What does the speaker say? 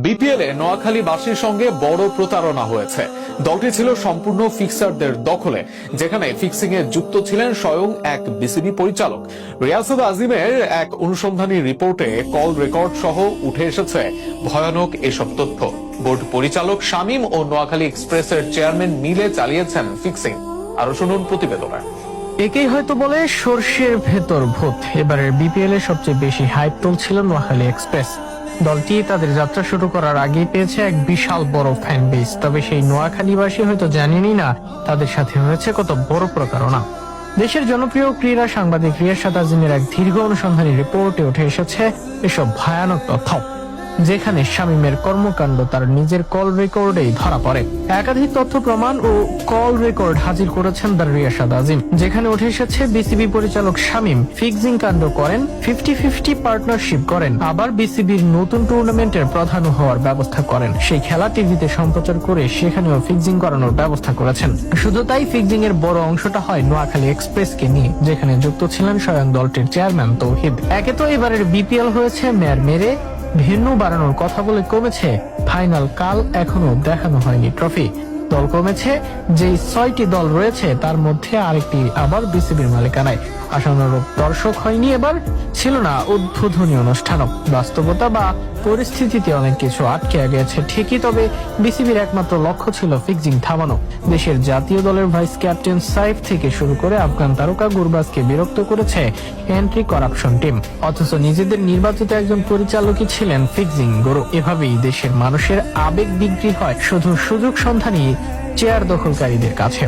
BPL এ নোয়াখালীবাসীর সঙ্গে বড় প্রতারণা হয়েছে। দলটি ছিল সম্পূর্ণ ফিক্সারদের দখলে, যেখানে ফিক্সিং এ যুক্ত ছিলেন স্বয়ং এক বিসিবি পরিচালক। রিয়াসত আজিমের এক অনুসন্ধানী রিপোর্টে কল রেকর্ড সহ উঠে এসেছে ভয়ানক এসব তথ্য। বোর্ড পরিচালক শামীম ও নোয়াখালী এক্সপ্রেসের চেয়ারম্যান মিলে চালিয়েছেন ফিক্সিং। আরো শুনুন প্রতিবেদনে। একেই হয়তো বলে সর্ষের ভেতর ভূত। এবারের বিপিএল এ সবচেয়ে বেশি হাইপ তুলছিল নোয়াখালী এক্সপ্রেস। দলটি তাদের যাত্রা শুরু করার আগেই পেয়েছে এক বিশাল বড় ফ্যান বেস। তবে সেই নোয়াখালীবাসী হয়তো জানেনই না তাদের সাথে হয়েছে কত বড় প্রতারণা। দেশের জনপ্রিয় ক্রীড়া সাংবাদিক রিয়াসত আজিমের এক দীর্ঘ অনুসন্ধানী রিপোর্টে উঠে এসেছে এসব ভয়ানক তথ্য, যেখানে শামীমের কর্মকাণ্ড তার নিজের কল রেকর্ডেই ধরা পড়ে। একাধিক তথ্য প্রমাণ ও কল রেকর্ড হাজির করেছেন দ্য রিয়াসত আজিম, যেখানে উঠে এসেছে বিসিবি পরিচালক শামীম ফিক্সিং কাণ্ড করেন, 50-50 পার্টনারশিপ করেন, আবার বিসিবির নতুন টুর্নামেন্টের প্রধান হওয়ার ব্যবস্থা করেন, সেই খেলা টিভিতে সম্প্রচার করে সেখানেও ফিক্সিং করানোর ব্যবস্থা করেছেন। শুধু তাই, ফিক্সিং এর বড় অংশটা হয় নোয়াখালী এক্সপ্রেসকে নিয়ে, যেখানে যুক্ত ছিলেন স্বয়ং দলটির চেয়ারম্যান তৌহিদ। একে তো এবারের বিপিএল হয়েছে মেয়ার মেরে, ভেন্যু বাড়ানোর কথা বলে কমেছে ফাইনাল কাল, এখনো দেখানো হয়নি ট্রফি। দল কমেছে, যেই 6টি দল রয়েছে তার মধ্যে আরেকটি আবার বিসিবির মালিকানায়। আশানুরূপ দর্শক হয়নি, এবার ছিল না উদ্বোধনী অনুষ্ঠানও। বাস্তবতা বা পরিস্থিতিতে অনেক কিছু আটকে গেছে ঠিকই, তবে বিসিবির একমাত্র লক্ষ্য ছিল ফিক্সিং থামানো। দেশের জাতীয় দলের ভাইস ক্যাপ্টেন সাইফ থেকে শুরু করে আফগান তারকা গুরবাজকে বিরক্ত করেছে এন্ট্রি করাপশন টিম, অথচ নিজেদের নির্বাচিত একজন পরিচালকই ছিলেন ফিক্সিং গুরু। এভাবেই দেশের মানুষের আবেগ বিক্রি হয় শুধু সুযোগ সন্ধানী চেয়ার দখলকারীদের কাছে।